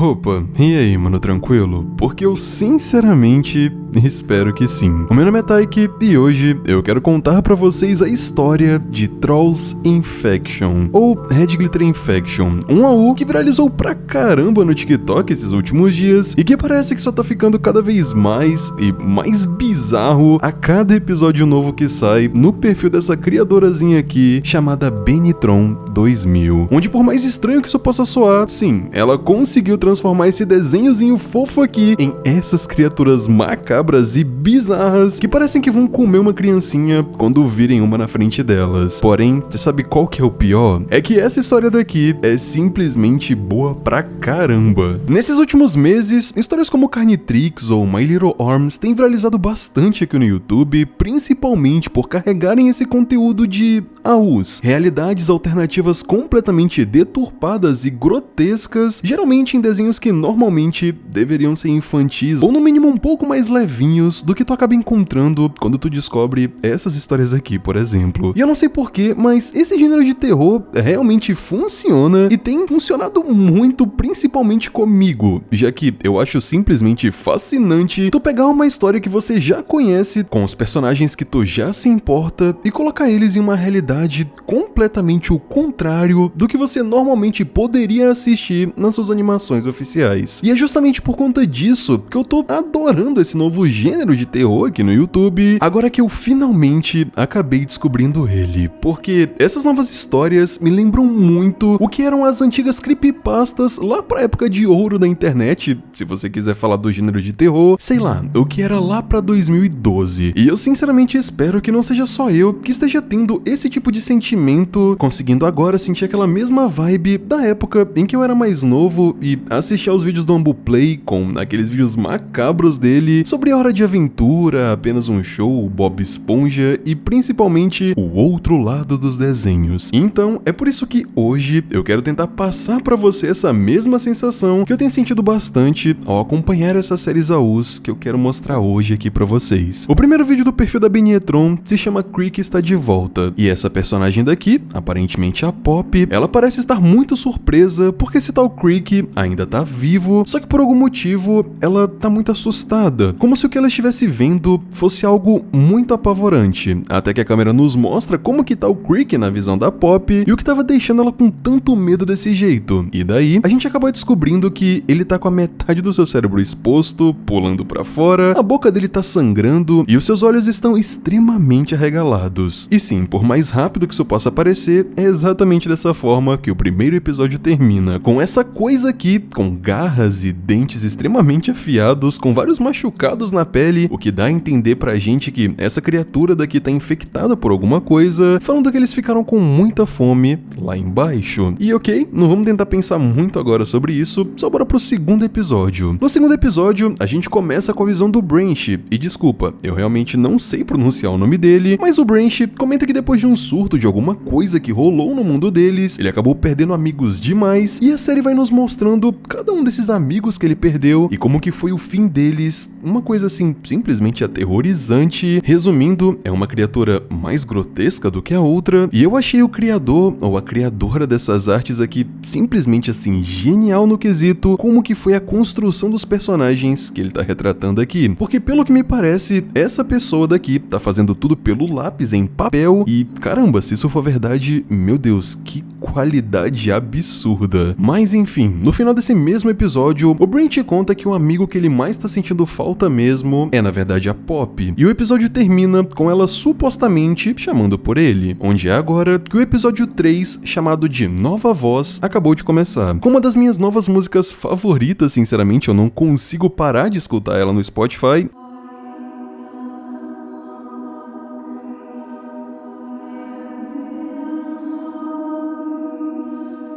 Opa, e aí, mano, tranquilo? Porque eu sinceramente espero que sim. O meu nome é Taiki e hoje eu quero contar pra vocês a história de Trolls Infection, ou Red Glitter Infection, um AU que viralizou pra caramba no TikTok esses últimos dias e que parece que só tá ficando cada vez mais e mais bizarro a cada episódio novo que sai no perfil dessa criadorazinha aqui chamada Benitron 2000, onde por mais estranho que isso possa soar, sim, ela conseguiu transformar esse desenhozinho fofo aqui em essas criaturas macabras e bizarras que parecem que vão comer uma criancinha quando virem uma na frente delas. Porém, você sabe qual que é o pior? É que essa história daqui é simplesmente boa pra caramba. Nesses últimos meses, histórias como Carnitrix ou My Little Arms têm viralizado bastante aqui no YouTube, principalmente por carregarem esse conteúdo de AUs, realidades alternativas completamente deturpadas e grotescas, geralmente em desenhos que normalmente deveriam ser infantis ou no mínimo um pouco mais levinhos do que tu acaba encontrando quando tu descobre essas histórias aqui, por exemplo. E eu não sei porquê, mas esse gênero de terror realmente funciona e tem funcionado muito, principalmente comigo, já que eu acho simplesmente fascinante tu pegar uma história que você já conhece, com os personagens que tu já se importa, e colocar eles em uma realidade completamente o contrário do que você normalmente poderia assistir nas suas animações oficiais. E é justamente por conta disso que eu tô adorando esse novo gênero de terror aqui no YouTube, agora que eu finalmente acabei descobrindo ele, porque essas novas histórias me lembram muito o que eram as antigas creepypastas lá pra época de ouro da internet, se você quiser falar do gênero de terror, sei lá, o que era lá pra 2012. E eu sinceramente espero que não seja só eu que esteja tendo esse tipo de sentimento, conseguindo agora sentir aquela mesma vibe da época em que eu era mais novo e assistia aos vídeos do Ambuplay com aqueles vídeos macabros dele sobre Hora de Aventura, Apenas um Show, Bob Esponja e principalmente o outro lado dos desenhos. Então é por isso que hoje eu quero tentar passar pra você essa mesma sensação que eu tenho sentido bastante ao acompanhar essas séries AUs que eu quero mostrar hoje aqui pra vocês. O primeiro vídeo do perfil da Benitron se chama Creek está de volta, e essa personagem daqui, aparentemente a Pop, ela parece estar muito surpresa porque esse tal Creek ainda tá vivo, só que por algum motivo ela tá muito assustada, como se o que ela estivesse vendo fosse algo muito apavorante, até que a câmera nos mostra como que tá o Creek na visão da Pop e o que tava deixando ela com tanto medo desse jeito. E daí, a gente acabou descobrindo que ele tá com a metade do seu cérebro exposto, pulando pra fora, a boca dele tá sangrando e os seus olhos estão extremamente arregalados. E sim, por mais rápido que isso possa parecer, é exatamente dessa forma que o primeiro episódio termina, com essa coisa aqui, com garras e dentes extremamente afiados, com vários machucados na pele, o que dá a entender pra gente que essa criatura daqui tá infectada por alguma coisa, falando que eles ficaram com muita fome lá embaixo. E ok, não vamos tentar pensar muito agora sobre isso, só bora pro segundo episódio. No segundo episódio, a gente começa com a visão do Branch, e desculpa, eu realmente não sei pronunciar o nome dele, mas o Branch comenta que depois de um surto de alguma coisa que rolou no mundo deles, ele acabou perdendo amigos demais, e a série vai nos mostrando cada um desses amigos que ele perdeu e como que foi o fim deles, uma coisa assim simplesmente aterrorizante. Resumindo, é uma criatura mais grotesca do que a outra, e eu achei o criador ou a criadora dessas artes aqui simplesmente assim genial no quesito como que foi a construção dos personagens que ele tá retratando aqui, porque pelo que me parece, essa pessoa daqui tá fazendo tudo pelo lápis em papel e caramba, se isso for verdade, meu Deus, que qualidade absurda. Mas enfim, no final desse mesmo episódio, o Branch conta que o amigo que ele mais tá sentindo falta mesmo é na verdade a Pop, e o episódio termina com ela supostamente chamando por ele, onde é agora que o episódio 3, chamado de Nova Voz, acabou de começar. Com uma das minhas novas músicas favoritas, sinceramente eu não consigo parar de escutar ela no Spotify.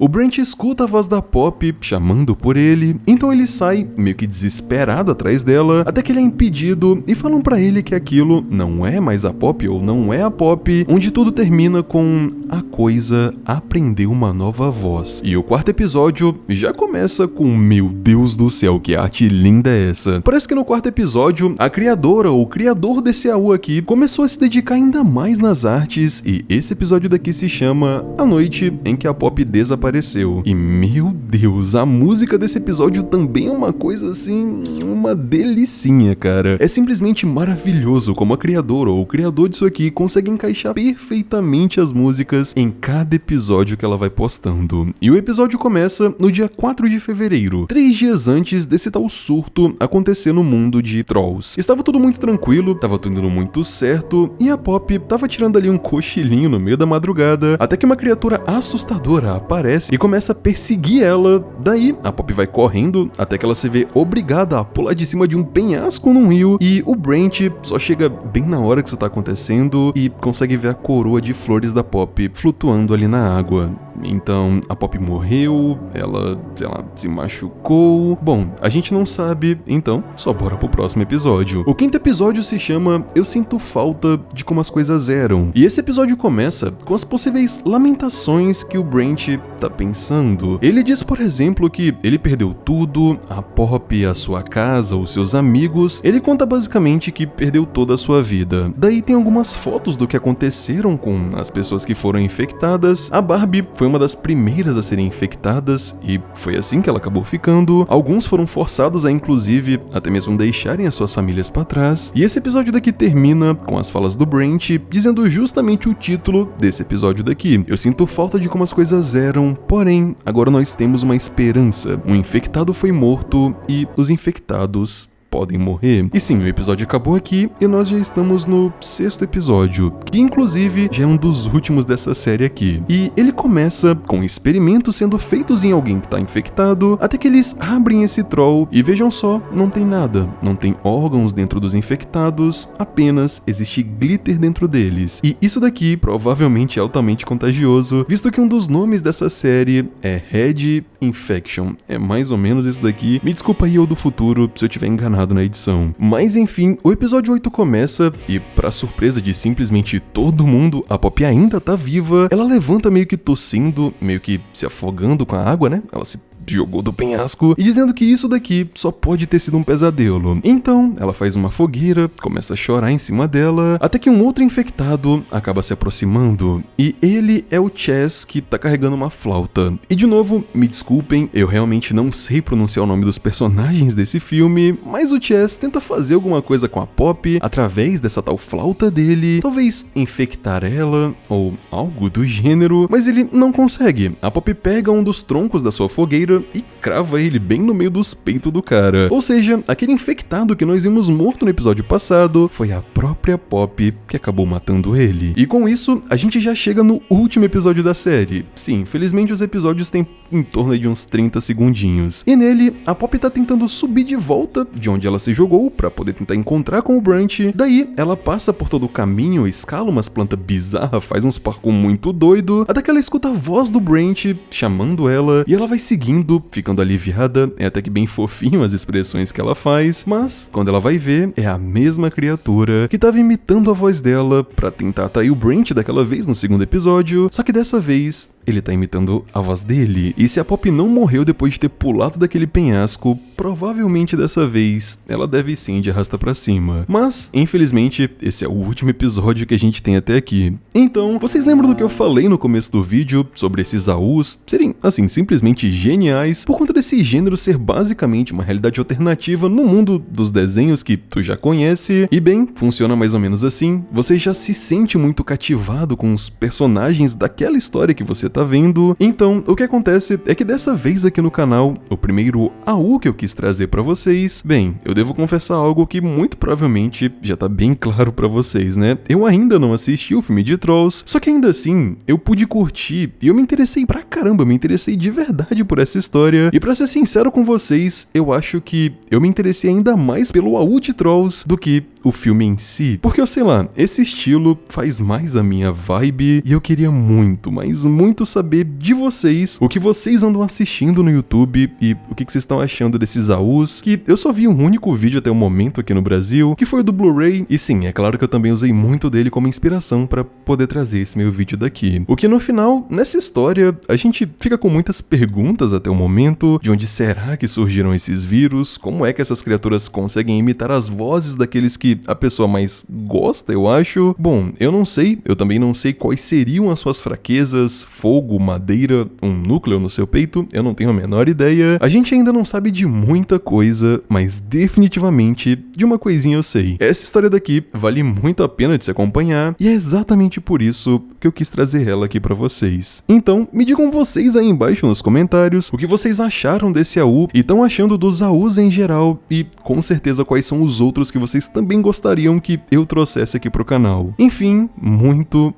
O Branch escuta a voz da Pop chamando por ele, então ele sai meio que desesperado atrás dela, até que ele é impedido e falam pra ele que aquilo não é mais a Pop ou não é a Pop, onde tudo termina com a coisa aprendeu uma nova voz. E o quarto episódio já começa com meu Deus do céu, que arte linda é essa. Parece que no quarto episódio, a criadora ou o criador desse AU aqui começou a se dedicar ainda mais nas artes, e esse episódio daqui se chama A Noite em que a Pop Desapareceu. apareceu. E meu Deus, a música desse episódio também é uma coisa assim, uma delicinha, cara. É simplesmente maravilhoso como a criadora ou o criador disso aqui consegue encaixar perfeitamente as músicas em cada episódio que ela vai postando. E o episódio começa no dia 4 de fevereiro, 3 dias antes desse tal surto acontecer no mundo de Trolls. Estava tudo muito tranquilo, tava tudo indo muito certo, e a Poppy tava tirando ali um cochilinho no meio da madrugada, até que uma criatura assustadora aparece e começa a perseguir ela. Daí, a Poppy vai correndo, até que ela se vê obrigada a pular de cima de um penhasco num rio, e o Brent só chega bem na hora que isso tá acontecendo e consegue ver a coroa de flores da Poppy flutuando ali na água. Então, a Poppy morreu, ela, sei lá, se machucou. Bom, a gente não sabe, então só bora pro próximo episódio. O quinto episódio se chama Eu Sinto Falta de Como as Coisas Eram. E esse episódio começa com as possíveis lamentações que o Brent tá pensando. Ele diz, por exemplo, que ele perdeu tudo, a Poppy, a sua casa, os seus amigos. Ele conta basicamente que perdeu toda a sua vida. Daí tem algumas fotos do que aconteceram com as pessoas que foram infectadas. A Barbie foi uma das primeiras a serem infectadas e foi assim que ela acabou ficando. Alguns foram forçados a, inclusive, até mesmo deixarem as suas famílias pra trás. E esse episódio daqui termina com as falas do Brent dizendo justamente o título desse episódio daqui. Eu sinto falta de como as coisas eram, porém, agora nós temos uma esperança. Um infectado foi morto e os infectados podem morrer. E sim, o episódio acabou aqui e nós já estamos no sexto episódio, que inclusive já é um dos últimos dessa série aqui. E ele começa com experimentos sendo feitos em alguém que tá infectado, até que eles abrem esse troll e vejam só, não tem nada. Não tem órgãos dentro dos infectados, apenas existe glitter dentro deles. E isso daqui provavelmente é altamente contagioso, visto que um dos nomes dessa série é Red Infection. É mais ou menos isso daqui. Me desculpa aí eu do futuro se eu tiver enganado na edição. Mas enfim, o episódio 8 começa e, pra surpresa de simplesmente todo mundo, a Poppy ainda tá viva. Ela levanta meio que tossindo, meio que se afogando com a água, né? Ela se jogou do penhasco e dizendo que isso daqui só pode ter sido um pesadelo. Então, ela faz uma fogueira, começa a chorar em cima dela, até que um outro infectado acaba se aproximando. E ele é o Chess, que tá carregando uma flauta. E de novo, me desculpem, eu realmente não sei pronunciar o nome dos personagens desse filme, mas o Chess tenta fazer alguma coisa com a Poppy através dessa tal flauta dele, talvez infectar ela ou algo do gênero, mas ele não consegue. A Poppy pega um dos troncos da sua fogueira e crava ele bem no meio dos peitos do cara. Ou seja, aquele infectado que nós vimos morto no episódio passado foi a própria Poppy que acabou matando ele. E com isso, a gente já chega no último episódio da série. Sim, infelizmente os episódios têm em torno de uns 30 segundinhos. E nele, a Poppy tá tentando subir de volta de onde ela se jogou pra poder tentar encontrar com o Brent. Daí, ela passa por todo o caminho, escala umas plantas bizarras, faz uns parkour muito doido, até que ela escuta a voz do Brent chamando ela e ela vai seguindo, ficando aliviada. É até que bem fofinho as expressões que ela faz, mas quando ela vai ver, é a mesma criatura que tava imitando a voz dela pra tentar atrair o Brent daquela vez no segundo episódio, só que dessa vez ele tá imitando a voz dele. E se a Poppy não morreu depois de ter pulado daquele penhasco, provavelmente dessa vez ela deve sim de arrasta pra cima. Mas, infelizmente, esse é o último episódio que a gente tem até aqui. Então, vocês lembram do que eu falei no começo do vídeo sobre esses AUs serem, assim, simplesmente geniais por conta desse gênero ser basicamente uma realidade alternativa no mundo dos desenhos que tu já conhece? E bem, funciona mais ou menos assim. Você já se sente muito cativado com os personagens daquela história que você tá vendo. Então, o que acontece é que dessa vez aqui no canal, o primeiro AU que eu quis trazer pra vocês, bem, eu devo confessar algo que muito provavelmente já tá bem claro pra vocês, né? Eu ainda não assisti o filme de Trolls, só que ainda assim, eu pude curtir e eu me interessei pra caramba, me interessei de verdade por essa história. E pra ser sincero com vocês, eu acho que eu me interessei ainda mais pelo AU de Trolls do que o filme em si. Porque eu sei lá, esse estilo faz mais a minha vibe e eu queria muito, mas muito saber de vocês, o que vocês andam assistindo no YouTube e o que vocês estão achando desses AUs, que eu só vi um único vídeo até o momento aqui no Brasil, que foi o do Blu-ray, e sim, é claro que eu também usei muito dele como inspiração pra poder trazer esse meu vídeo daqui. O que no final, nessa história, a gente fica com muitas perguntas até o momento, de onde será que surgiram esses vírus, como é que essas criaturas conseguem imitar as vozes daqueles que que a pessoa mais gosta, eu acho. Bom, eu não sei, eu também não sei quais seriam as suas fraquezas, fogo, madeira, um núcleo no seu peito, eu não tenho a menor ideia. A gente ainda não sabe de muita coisa, mas definitivamente de uma coisinha eu sei. Essa história daqui vale muito a pena de se acompanhar e é exatamente por isso que eu quis trazer ela aqui pra vocês. Então, me digam vocês aí embaixo nos comentários o que vocês acharam desse AU e estão achando dos AUs em geral e com certeza quais são os outros que vocês também gostariam que eu trouxesse aqui pro canal. Enfim, muito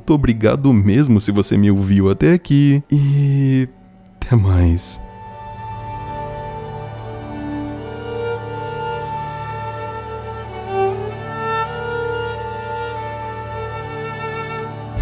obrigado mesmo se você me ouviu até aqui e até mais.